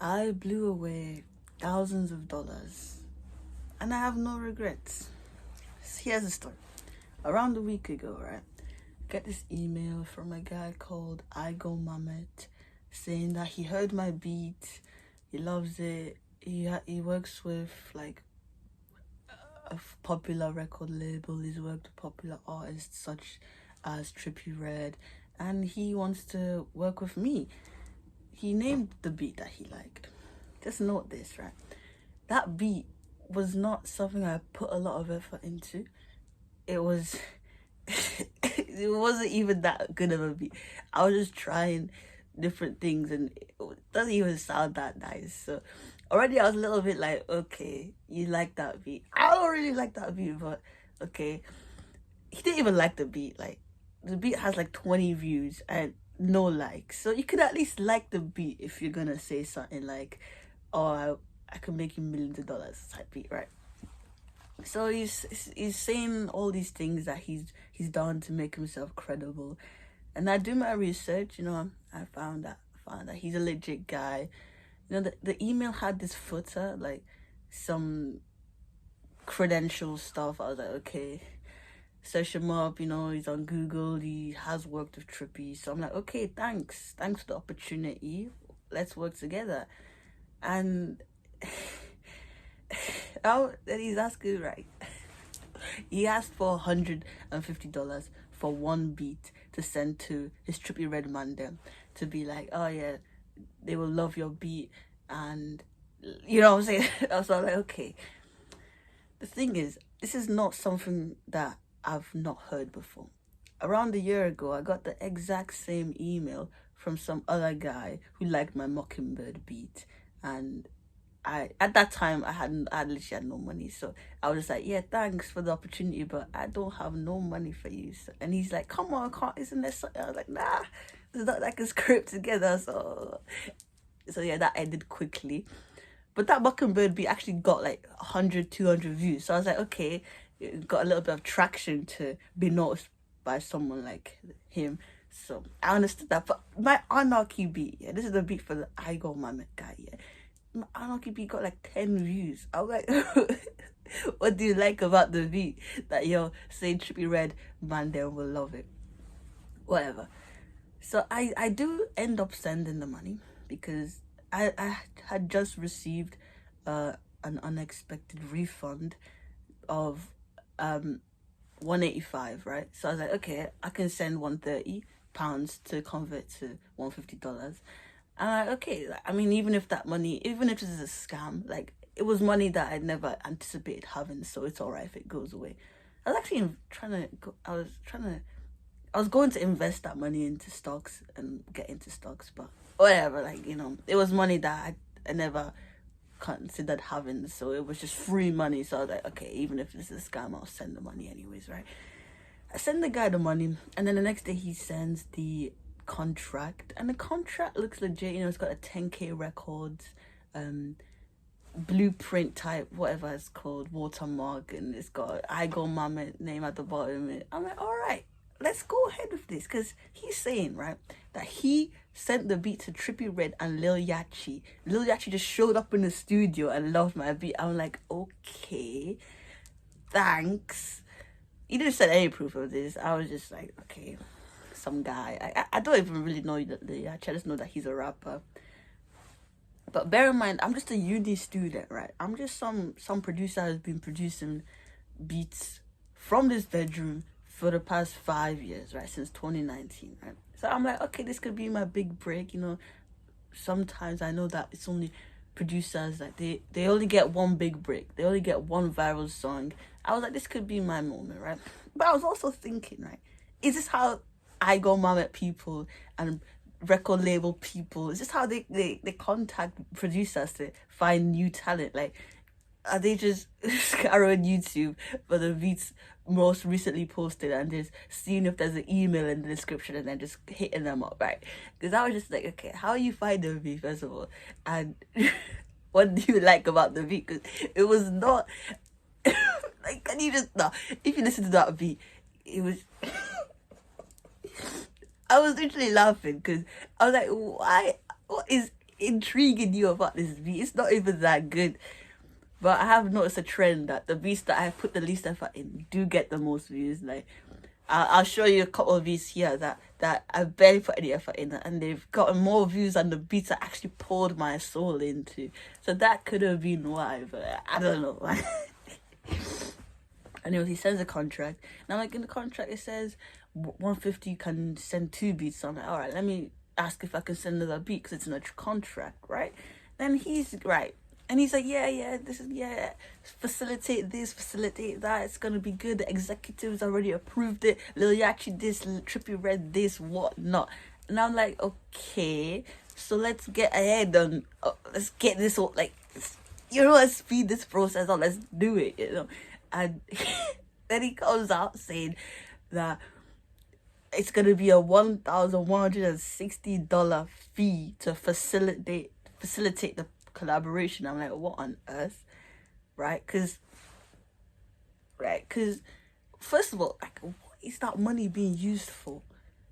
I blew away thousands of dollars and I have no regrets. Here's the story. Around a week ago, right, get this email from a guy called Igo Mamet saying that he heard my beat, he loves it. He works with like a popular record label. He's worked with popular artists such as Trippie Redd, and he wants to work with me. He named the beat that he liked. Just note this, right? That beat was not something I put a lot of effort into. It was it wasn't even that good of a beat. I was just trying different things and it doesn't even sound that nice. So already I was a little bit like, okay, you like that beat. I don't really like that beat, but okay. He didn't even like the beat. Like the beat has like 20 views and no likes. So you could at least like the beat if you're gonna say something like, oh, I can make you millions of dollars type beat, right? So he's saying all these things that he's done to make himself credible, and I do my research. I found that he's a legit guy. The email had this footer like some credential stuff. I was like, okay, search him up. He's on Google. He has worked with Trippie, so I'm like, okay, thanks for the opportunity. Let's work together, and. Oh, then he's asking right. He asked for $150 for one beat to send to his Trippie Redd man them to be like, oh yeah, they will love your beat, and you know what I'm saying. So I'm like, okay. The thing is, this is not something that I've not heard before. Around a year ago, I got the exact same email from some other guy who liked my Mockingbird beat, and at that time I literally had no money, so I was just like, yeah, thanks for the opportunity, but I don't have no money for you. And he's like, come on, can't isn't there something? I was like, nah, it's not like a script together. So yeah, that ended quickly. But that Mockingbird beat actually got like 100, 200 views. So I was like, okay, it got a little bit of traction to be noticed by someone like him. So I understood that. But my Anarchy beat, yeah, this is the beat for the I Go Mamet guy, yeah. My Anarchy beat got like 10 views. I was like, what do you like about the beat that you're saying Trippie Redd Mandel will love it? Whatever. So I do end up sending the money because I had just received an unexpected refund of 185, right? So I was like, okay, I can send £130 to convert to $150. And I'm like, okay, I mean, even if this is a scam, like it was money that I'd never anticipated having, so it's alright if it goes away. I was actually I was going to invest that money into stocks and get into stocks, but whatever, like, it was money that I never considered having, so it was just free money. So I was like, okay, even if this is a scam, I'll send the money anyways, right? I send the guy the money, and then the next day he sends the contract, and the contract looks legit. It's got a 10K records, blueprint type, whatever it's called, watermark, and it's got I Go Mamet name at the bottom. I'm like, all right, let's go ahead with this, because he's saying, right, that he sent the beat to Trippie Redd and Lil Yachty. Lil Yachty just showed up in the studio and loved my beat. I'm like, okay, thanks. He didn't send any proof of this. I was just like, okay, some guy. I don't even really know Lil Yachty. I just know that he's a rapper. But bear in mind, I'm just a uni student, right? I'm just some producer who's been producing beats from this bedroom for the past 5 years, right? Since 2019, right? So I'm like, okay, this could be my big break. Sometimes I know that it's only producers, like they only get one big break. They only get one viral song. I was like, this could be my moment, right? But I was also thinking, right? Is this how I Go Mamet people and record label people, is this how they contact producers to find new talent? Like, are they just scouring YouTube for the beats most recently posted and just seeing if there's an email in the description and then just hitting them up, right? Because I was just like, okay, how you find the beat first of all, and what do you like about the beat? Because it was not like, can you just no? If you listen to that beat, it was. I was literally laughing because I was like, why? What is intriguing you about this beat. It's not even that good. But I have noticed a trend that the beats that I put the least effort in do get the most views. Like, I'll show you a couple of beats here that I barely put any effort in, and they've gotten more views than the beats I actually poured my soul into. So that could have been why, but I don't know. Anyways, he sends a contract. And I'm like, in the contract it says 150 you can send 2 beats. So I'm like, all right, let me ask if I can send another beat because it's in a contract, right? Then he's right. And he's like, yeah, this is, facilitate this, facilitate that. It's going to be good. The executives already approved it. Lil Yachty this, Trippie Redd this, whatnot. And I'm like, okay, so let's get ahead and let's get this all, like, let's speed this process up. Let's do it, And then he comes out saying that it's going to be a $1,160 fee to facilitate the collaboration. I'm like, what on earth? Right? Because first of all, like, what is that money being used for?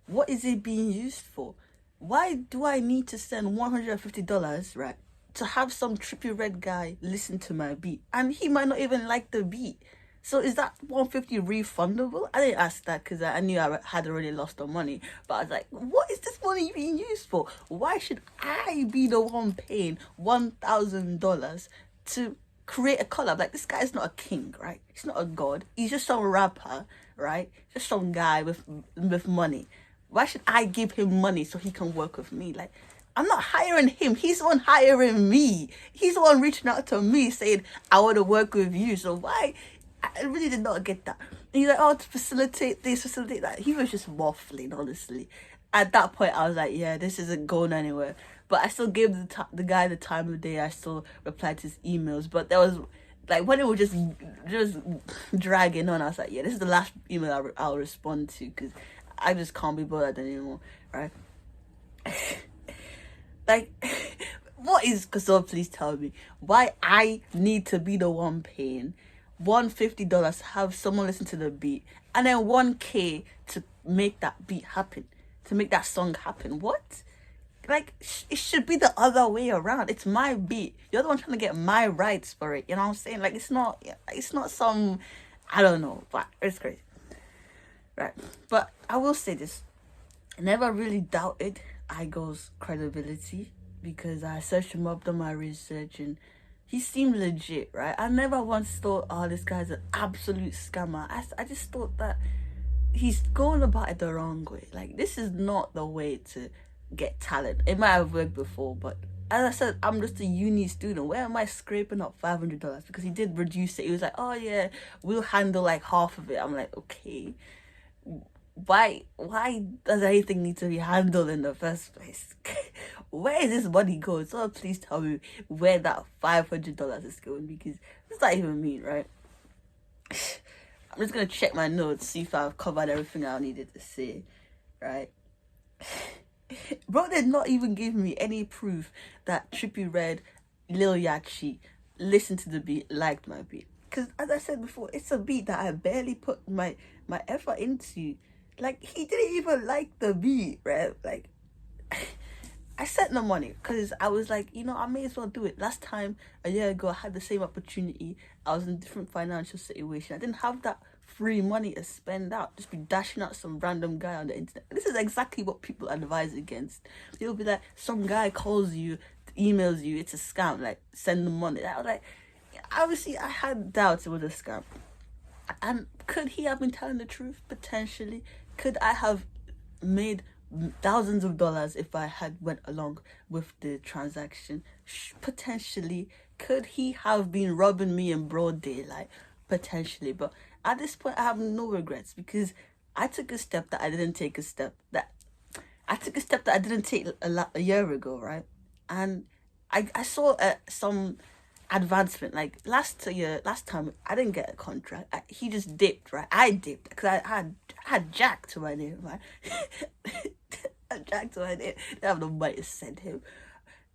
What is it being used for? Why do I need to send $150, right, to have some Trippie Redd guy listen to my beat, and he might not even like the beat? So is that 150 refundable? I didn't ask that because I knew I had already lost the money. But I was like, what is this money being used for? Why should I be the one paying $1,000 to create a collab? Like, this guy's not a king, right? He's not a god. He's just some rapper, right? Just some guy with money. Why should I give him money so he can work with me? Like, I'm not hiring him. He's the one hiring me. He's the one reaching out to me saying, I want to work with you. So why? I really did not get that. And he's like, oh, to facilitate this, facilitate that. He was just waffling, honestly. At that point, I was like, yeah, this isn't going anywhere. But I still gave the guy the time of day. I still replied to his emails. But there was, like, when it was just dragging on, I was like, yeah, this is the last email I'll respond to because I just can't be bothered anymore, right? Like, what is, so please tell me why I need to be the one paying $150 have someone listen to the beat, and then $1K to make that beat happen, to make that song happen. What? Like, it should be the other way around. It's my beat. You're the one trying to get my rights for it. You know what I'm saying? Like, it's not some, I don't know, but it's crazy, right? But I will say this: I never really doubted Igo's credibility because I searched him up, done my research, and he seemed legit, right? I never once thought, oh, this guy's an absolute scammer. I just thought that he's going about it the wrong way. Like, this is not the way to get talent. It might have worked before, but as I said, I'm just a uni student. Where am I scraping up $500? Because he did reduce it. He was like, oh yeah, we'll handle like half of it. I'm like, okay. Why does anything need to be handled in the first place? Where is this money going? So please tell me where that $500 is going, because it's not even mean, right? I'm just gonna check my notes, see if I've covered everything I needed to say, right? Bro did not even give me any proof that Trippie Redd, Lil Yachty listened to the beat, liked my beat. Because as I said before, it's a beat that I barely put my effort into. Like, he didn't even like the beat, right? Like, I sent no money because I was like, I may as well do it. Last time, a year ago, I had the same opportunity. I was in a different financial situation. I didn't have that free money to spend out. Just be dashing out some random guy on the internet. This is exactly what people advise against. They'll be like, some guy calls you, emails you, it's a scam. Like, send them money. I was like, obviously, I had doubts it was a scam. And could he have been telling the truth? Potentially. Could I have made thousands of dollars if I had went along with the transaction? Potentially. Could he have been robbing me in broad daylight? Potentially. But at this point, I have no regrets because I took a step that I didn't take a year ago, right? And I saw some advancement. Like, last time I didn't get a contract. He just dipped, right? I dipped because I had Jack to my name, right? Jack to my name. I have no money to send him,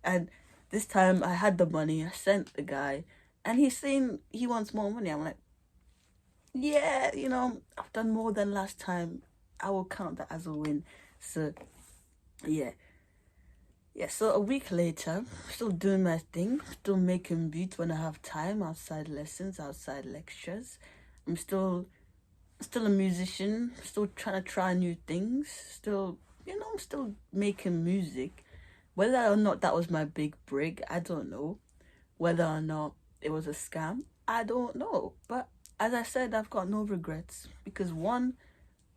and this time I had the money. I sent the guy, and he's saying he wants more money. I'm like, yeah, I've done more than last time. I will count that as a win. So, yeah. Yeah, so a week later, still doing my thing, still making beats when I have time outside lessons, outside lectures. I'm still a musician, still trying to try new things, still, I'm still making music. Whether or not that was my big break, I don't know. Whether or not it was a scam, I don't know. But as I said, I've got no regrets because one,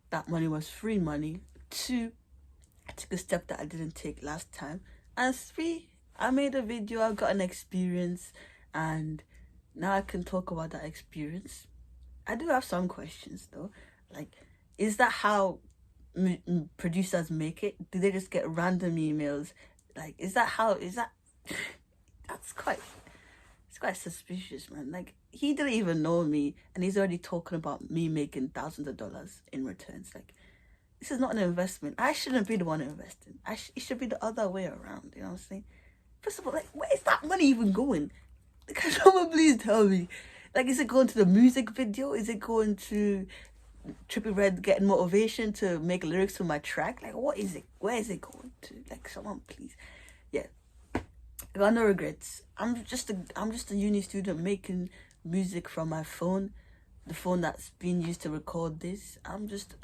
that money was free money. Two, I took a step that I didn't take last time. And three, I made a video, I got an experience, and now I can talk about that experience. I do have some questions though. Like, is that how producers make it? Do they just get random emails? Like, is that how? Is that? That's quite. It's quite suspicious, man. Like, he didn't even know me, and he's already talking about me making thousands of dollars in returns. Like, this is not an investment. I shouldn't be the one investing. It should be the other way around. You know what I'm saying? First of all, like, where is that money even going? Can someone please tell me? Like, is it going to the music video? Is it going to Trippie Redd getting motivation to make lyrics to my track? Like, what is it? Where is it going to? Like, someone please. Yeah, I got no regrets. I'm just a uni student making music from my phone, the phone that's being used to record this. I'm just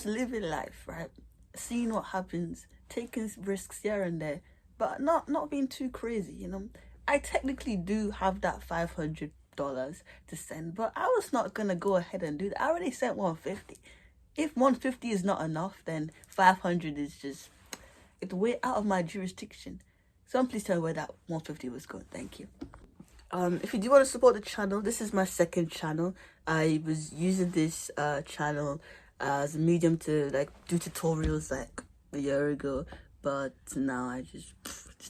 living life, right? Seeing what happens, taking risks here and there, but not being too crazy, you know. I technically do have that $500 to send, but I was not gonna go ahead and do that. I already sent 150. If 150 is not enough, then 500 is just, it's way out of my jurisdiction. Someone please tell me where that 150 was going. Thank you. If you do want to support the channel, this is my second channel. I was using this channel as a medium to like do tutorials like a year ago, but now I just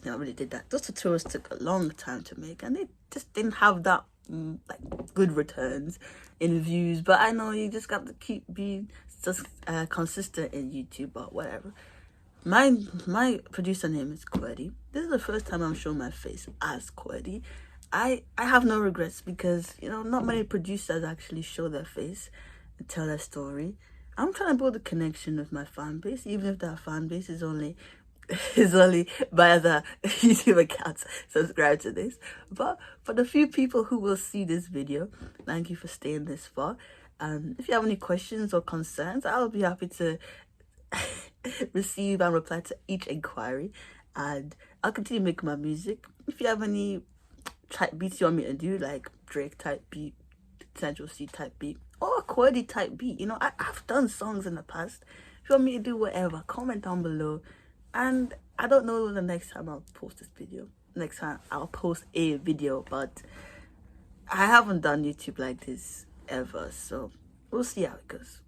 never really did that. Those tutorials took a long time to make, and they just didn't have that like good returns in views. But I know you just got to keep being just consistent in YouTube, but whatever. My producer name is Queddy. This is the first time I'm showing my face as Queddy. I have no regrets because, not many producers actually show their face and tell their story. I'm trying to build a connection with my fan base, even if that fan base is only by other YouTube accounts subscribe to this. But for the few people who will see this video, thank you for staying this far. If you have any questions or concerns, I'll be happy to receive and reply to each inquiry, and I'll continue making my music. If you have any type beats you want me to do, like Drake type beat, Central C type beat, or a Queddy type beat, I've done songs in the past. If you want me to do whatever, comment down below. And I don't know the next time I'll post this video. Next time I'll post a video, but I haven't done YouTube like this ever, so we'll see how it goes.